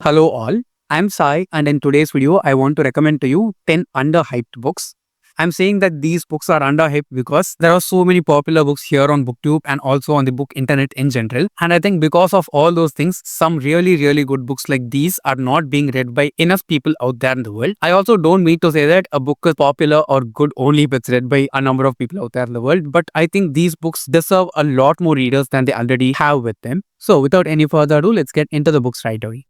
Hello all, I'm Sai and in today's video I want to recommend to you 10 underhyped books. I'm saying that these books are underhyped because there are so many popular books here on BookTube and also on the book internet in general. And I think because of all those things, some really good books like these are not being read by enough people out there in the world. I also don't mean to say that a book is popular or good only if it's read by a number of people out there in the world, but I think these books deserve a lot more readers than they already have with them. So without any further ado, let's get into the books right away.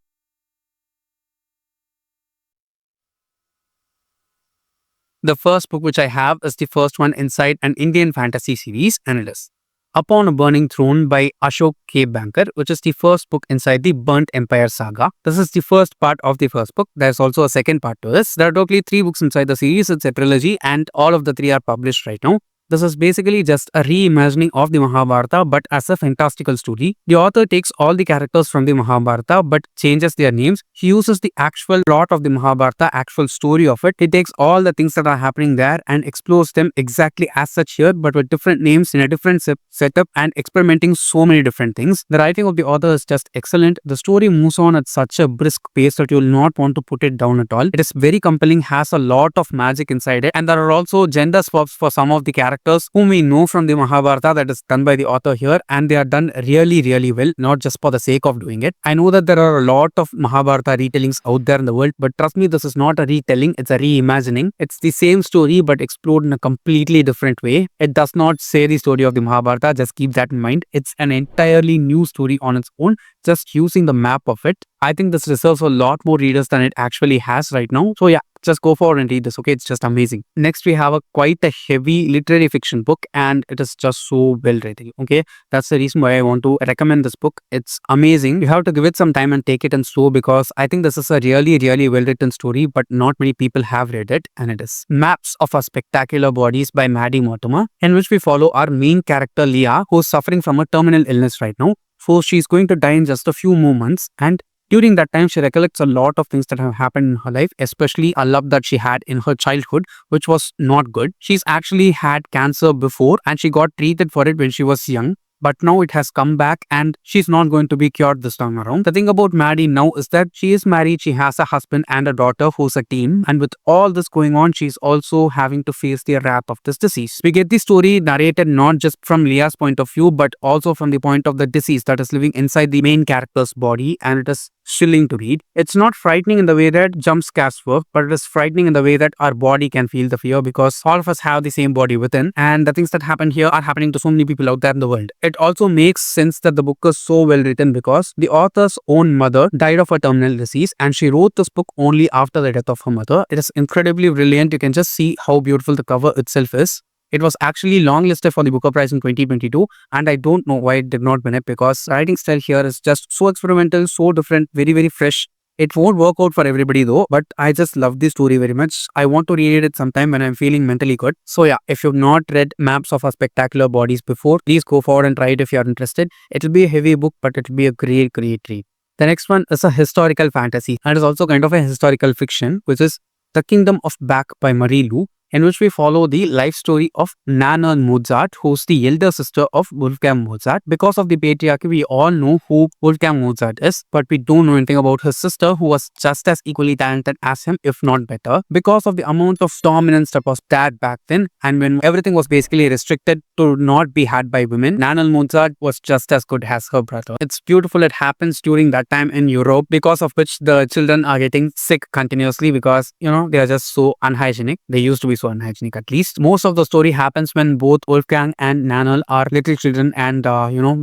The first book which I have is the first one inside an Indian fantasy series, and it is Upon a Burning Throne by Ashok K, which is the first book inside the Burnt Empire saga. This is the first part of the first book. There's also a second part to this. There are totally 3 books inside the series. It's a trilogy and all of the 3 are published right now. This is basically just a reimagining of the Mahabharata but as a fantastical story. The author takes all the characters from the Mahabharata but changes their names. He uses the actual plot of the Mahabharata, actual story of it. He takes all the things that are happening there and explores them exactly as such here but with different names in a different setup and experimenting so many different things. The writing of the author is just excellent. The story moves on at such a brisk pace that you will not want to put it down at all. It is very compelling, has a lot of magic inside it, and there are also gender swaps for some of the characters whom we know from the Mahabharata that is done by the author here, and they are done really well, not just for the sake of doing it. I know that there are a lot of Mahabharata retellings out there in the world, but trust me, this is not a retelling, it's a reimagining. It's the same story but explored in a completely different way. It does not say the story of the Mahabharata, just keep that in mind. It's an entirely new story on its own, just using the map of it. I think this deserves a lot more readers than it actually has right now. So yeah, just go forward and read this, okay? It's just amazing. Next, we have quite a heavy literary fiction book and it is just so well written, okay? That's the reason why I want to recommend this book. It's amazing. You have to give it some time and take it in slow because I think this is a really well written story, but not many people have read it, and it is Maps of Our Spectacular Bodies by Maddie Mortimer, in which we follow our main character Leah, who's suffering from a terminal illness right now. So she's going to die in just a few more months, and during that time, she recollects a lot of things that have happened in her life, especially a love that she had in her childhood, which was not good. She's actually had cancer before and she got treated for it when she was young. But now it has come back and she's not going to be cured this time around. The thing about Maddie now is that she is married, she has a husband and a daughter who's a teen. And with all this going on, she's also having to face the wrath of this disease. We get the story narrated not just from Leah's point of view, but also from the point of the disease that is living inside the main character's body. And it is chilling to read. It's not frightening in the way that jump scares work, but it is frightening in the way that our body can feel the fear because all of us have the same body within, and the things that happen here are happening to so many people out there in the world. It also makes sense that the book is so well written because the author's own mother died of a terminal disease and she wrote this book only after the death of her mother. It is incredibly brilliant. You can just see how beautiful the cover itself is. It was actually longlisted for the Booker Prize in 2022 and I don't know why it did not win it because writing style here is just so experimental, so different, very fresh. It won't work out for everybody though, but I just love this story very much. I want to read it sometime when I'm feeling mentally good. So yeah, if you've not read Maps of Our Spectacular Bodies before, please go forward and try it if you're interested. It'll be a heavy book, but it'll be a great read. The next one is a historical fantasy and is also kind of a historical fiction, which is The Kingdom of Back by Marie Lu, in which we follow the life story of Nana Mozart, who's the elder sister of Wolfgang Mozart. Because of the patriarchy, we all know who Wolfgang Mozart is, but we don't know anything about his sister, who was just as equally talented as him, if not better. Because of the amount of dominance that was there back then, and when everything was basically restricted to not be had by women, Nana Mozart was just as good as her brother. It's beautiful. It happens during that time in Europe, because of which the children are getting sick continuously because, you know, they are just so unhygienic. They used to be so unhygienic at least. Most of the story happens when both Wolfgang and Nanal are little children and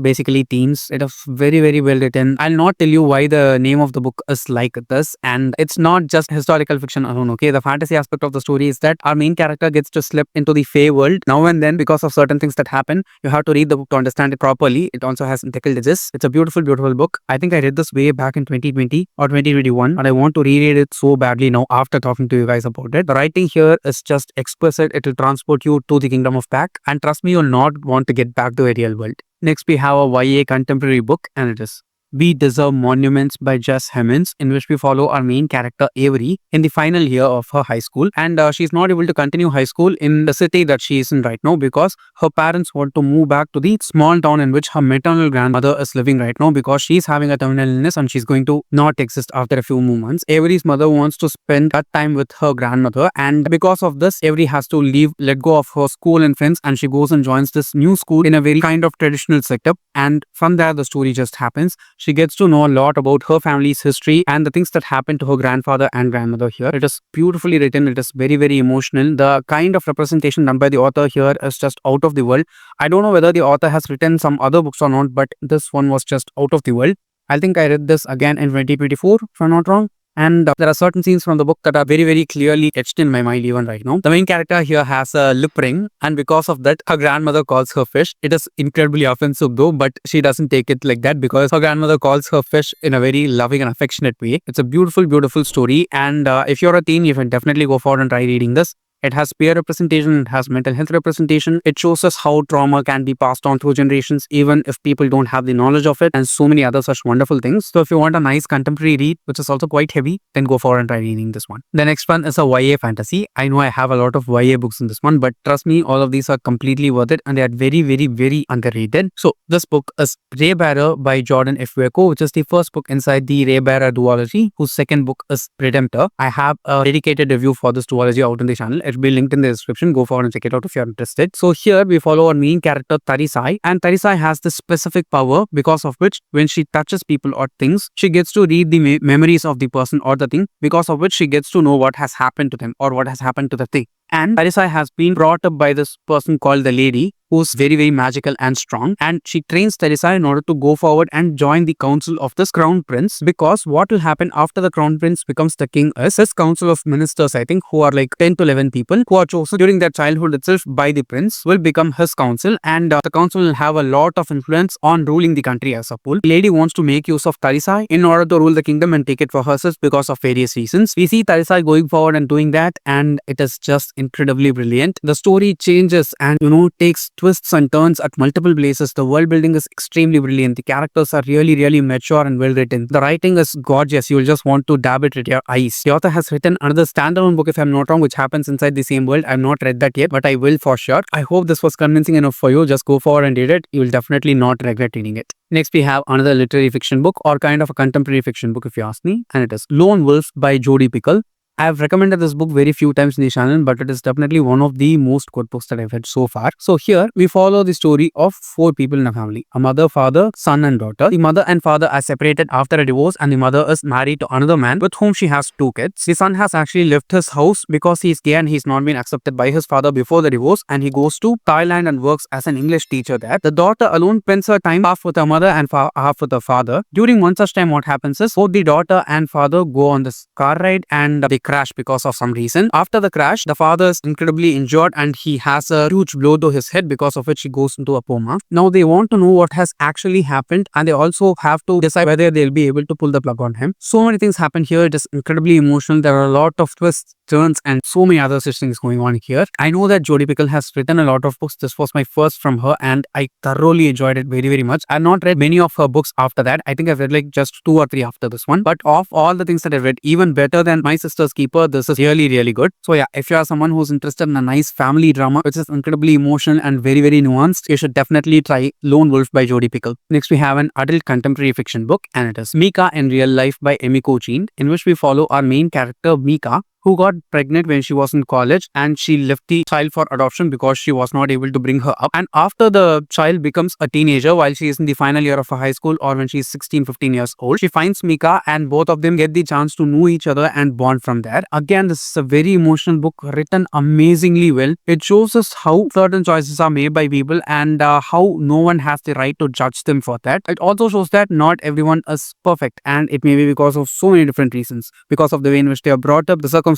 basically teens. It is very well written. I'll not tell you why the name of the book is like this, and it's not just historical fiction alone, okay? The fantasy aspect of the story is that our main character gets to slip into the Fey world now and then because of certain things that happen. You have to read the book to understand it properly. It also has technical edges. It's a beautiful book. I think I read this way back in 2020 or 2021 and I want to reread it so badly now after talking to you guys about it. The writing here is just exquisite. It will transport you to the Kingdom of Back, and trust me, you'll not want to get back to a real world. Next, we have a YA contemporary book, and it is We Deserve Monuments by Jas Hemmonds, in which we follow our main character Avery in the final year of her high school. And she's not able to continue high school in the city that she is in right now because her parents want to move back to the small town in which her maternal grandmother is living right now because she's having a terminal illness and she's going to not exist after a few months. Avery's mother wants to spend that time with her grandmother, and because of this, Avery has to let go of her school and friends, and she goes and joins this new school in a very kind of traditional setup. And from there, the story just happens. She gets to know a lot about her family's history and the things that happened to her grandfather and grandmother here. It is beautifully written. It is very, very emotional. The kind of representation done by the author here is just out of the world. I don't know whether the author has written some other books or not, but this one was just out of the world. I think I read this again in 2024, if I'm not wrong. And there are certain scenes from the book that are very, very clearly etched in my mind even right now. The main character here has a lip ring, and because of that, her grandmother calls her fish. It is incredibly offensive though, but she doesn't take it like that because her grandmother calls her fish in a very loving and affectionate way. It's a beautiful, beautiful story. And if you're a teen, you can definitely go forward and try reading this. It has peer representation, it has mental health representation. It shows us how trauma can be passed on through generations, even if people don't have the knowledge of it, and so many other such wonderful things. So if you want a nice contemporary read, which is also quite heavy, then go forward and try reading this one. The next one is a YA fantasy. I know I have a lot of YA books in this one, but trust me, all of these are completely worth it, and they are very, very, very underrated. So this book is Raybearer by Jordan Ifueko, which is the first book inside the Raybearer duology, whose second book is Redemptor. I have a dedicated review for this duology out on the channel. It'll be linked in the description. Go forward and check it out if you're interested. So here we follow our main character Tarisai, and Tarisai has this specific power because of which when she touches people or things, she gets to read the memories of the person or the thing, because of which she gets to know what has happened to them or what has happened to the thing. And Tarisai has been brought up by this person called the Lady, who's very, very magical and strong. And she trains Tarisai in order to go forward and join the council of this crown prince, because what will happen after the crown prince becomes the king is this council of ministers, I think, who are like 10 to 11 people who are chosen during their childhood itself by the prince, will become his council. And the council will have a lot of influence on ruling the country as a whole. The Lady wants to make use of Tarisai in order to rule the kingdom and take it for herself because of various reasons. We see Tarisai going forward and doing that, and it is just incredibly brilliant. The story changes and takes twists and turns at multiple places. The world building is extremely brilliant. The characters are really, really mature and well written. The writing is gorgeous. You will just want to dab it with your eyes. The author has written another standalone book, if I'm not wrong, which happens inside the same world. I've not read that yet, but I will for sure. I hope this was convincing enough for you. Just go forward and read it. You will definitely not regret reading it. Next, we have another literary fiction book, or kind of a contemporary fiction book if you ask me, and it is Lone Wolf by Jodi Picoult. I have recommended this book very few times in the channel, but it is definitely one of the most good books that I've read so far. So here we follow the story of 4 people in a family: a mother, father, son and daughter. The mother and father are separated after a divorce, and the mother is married to another man with whom she has 2 kids. The son has actually left his house because he is gay and he's not been accepted by his father before the divorce, and he goes to Thailand and works as an English teacher there. The daughter alone spends her time half with her mother and half with her father. During one such time, what happens is both the daughter and father go on this car ride and they crash because of some reason. After the crash, the father is incredibly injured and he has a huge blow to his head, because of which he goes into a coma. Now they want to know what has actually happened, and they also have to decide whether they'll be able to pull the plug on him. So many things happen here. It is incredibly emotional. There are a lot of twists, turns and so many other such things going on here. I know that Jodi Picoult has written a lot of books. This was my first from her and I thoroughly enjoyed it very, very much. I've not read many of her books after that. I think I've read like just 2 or 3 after this one. But of all the things that I've read, even better than My Sister's Keeper, this is really, really good. So yeah, if you are someone who's interested in a nice family drama which is incredibly emotional and very, very nuanced, you should definitely try Lone Wolf by Jodi Picoult. Next, we have an adult contemporary fiction book, and it is Mika in Real Life by Emiko Jean, in which we follow our main character Mika, who got pregnant when she was in college, and she left the child for adoption because she was not able to bring her up. And after the child becomes a teenager, while she is in the final year of her high school, or when she is 16-15 years old, she finds Mika and both of them get the chance to know each other and bond from there. Again, this is a very emotional book written amazingly well. It shows us how certain choices are made by people and how no one has the right to judge them for that. It also shows that not everyone is perfect, and it may be because of so many different reasons, because of the way in which they are brought up, the circumstances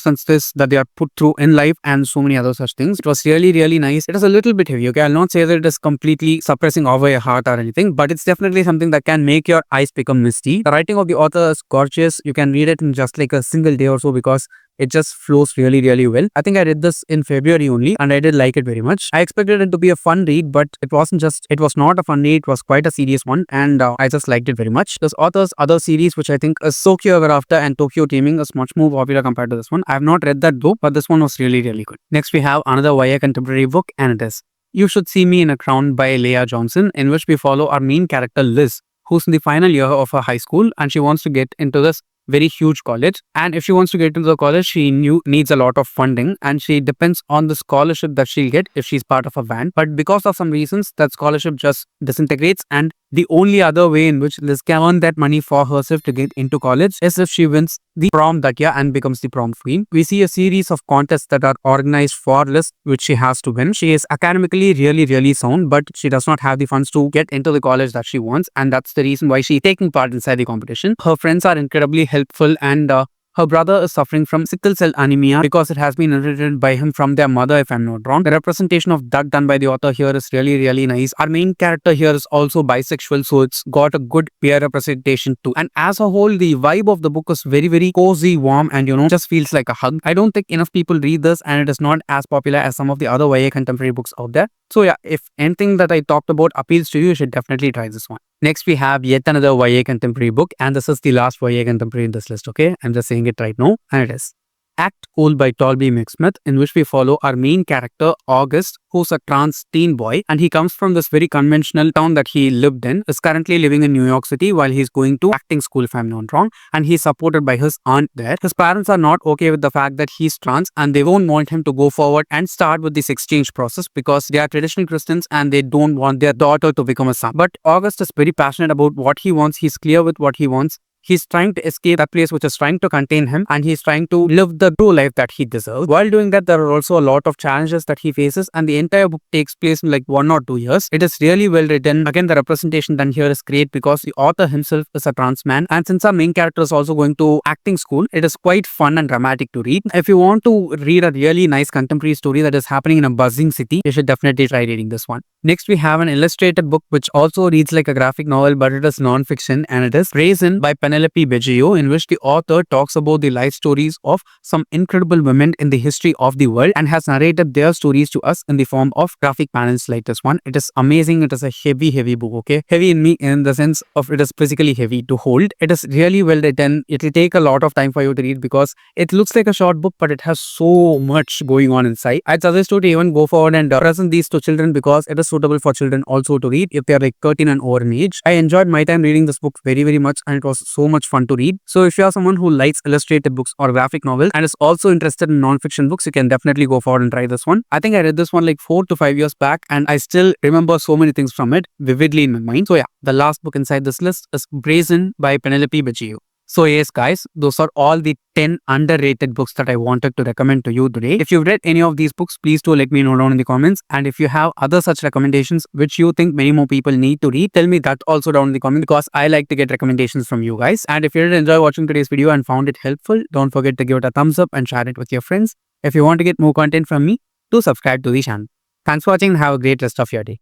that they are put through in life, and so many other such things. It was really, really nice. It is a little bit heavy, okay? I'll not say that it is completely suppressing over your heart or anything, but it's definitely something that can make your eyes become misty. The writing of the author is gorgeous. You can read it in just like a single day or so, because It just flows really, really well. I think I read this in February only and I did like it very much. I expected it to be a fun read, but it was not a fun read. It was quite a serious one and I just liked it very much. This author's other series, which I think is Sokyo Ever After and Tokyo Taming, is much more popular compared to this one. I have not read that though, but this one was really, really good. Next, we have another YA contemporary book and it is You Should See Me in a Crown by Leah Johnson, in which we follow our main character Liz, who's in the final year of her high school and she wants to get into this very huge college. And if she wants to get into the college, she needs a lot of funding and she depends on the scholarship that she'll get if she's part of a band. But because of some reasons, that scholarship just disintegrates, and the only other way in which Liz can earn that money for herself to get into college is if she wins the prom that year and becomes the prom queen. We see a series of contests that are organized for Liz, which she has to win. She is academically really, really sound, but she does not have the funds to get into the college that she wants, and that's the reason why she's taking part inside the competition. Her friends are incredibly helpful, and her brother is suffering from sickle cell anemia because it has been inherited by him from their mother, if I'm not wrong. The representation of that done by the author here is really, really nice. Our main character here is also bisexual, so it's got a good peer representation too. And as a whole, the vibe of the book is very, very cozy, warm, and just feels like a hug. I don't think enough people read this, and it is not as popular as some of the other YA contemporary books out there. So yeah, if anything that I talked about appeals to you, you should definitely try this one. Next, we have yet another YA contemporary book, and this is the last YA contemporary in this list, okay? I'm just saying it right now, and it is Act Cool by Tobly McSmith, in which we follow our main character, August, who's a trans teen boy, and he comes from this very conventional town that he lived in, is currently living in New York City while he's going to acting school, if I'm not wrong, and he's supported by his aunt there. His parents are not okay with the fact that he's trans, and they won't want him to go forward and start with this exchange process because they are traditional Christians and they don't want their daughter to become a son. But August is very passionate about what he wants. He's clear with what he wants. He's trying to escape that place which is trying to contain him, and he's trying to live the true life that he deserves. While doing that, there are also a lot of challenges that he faces, and the entire book takes place in like 1 or 2 years. It is really well written. Again, the representation done here is great because the author himself is a trans man, and since our main character is also going to acting school, it is quite fun and dramatic to read. If you want to read a really nice contemporary story that is happening in a buzzing city, you should definitely try reading this one. Next, we have an illustrated book which also reads like a graphic novel, but it is non-fiction, and it is Brazen by Penelope, Bageau, in which the author talks about the life stories of some incredible women in the history of the world and has narrated their stories to us in the form of graphic panels like this one. It is amazing. It is a heavy book, okay? Heavy in the sense of it is physically heavy to hold. It is really well written. It will take a lot of time for you to read because it looks like a short book, but it has so much going on inside. I'd suggest you to even go forward and present these to children because it is suitable for children also to read if they are like 13 and over in age. I enjoyed my time reading this book very, very much, and it was so much fun to read. So if you are someone who likes illustrated books or graphic novels and is also interested in non-fiction books, you can definitely go forward and try this one. I think I read this one like 4 to 5 years back, and I still remember so many things from it vividly in my mind. So yeah, the last book inside this list is Brazen by Penelope Bageau. So yes guys, those are all the 10 underrated books that I wanted to recommend to you today. If you've read any of these books, please do let me know down in the comments. And if you have other such recommendations which you think many more people need to read, tell me that also down in the comments because I like to get recommendations from you guys. And if you did enjoy watching today's video and found it helpful, don't forget to give it a thumbs up and share it with your friends. If you want to get more content from me, do subscribe to the channel. Thanks for watching and have a great rest of your day.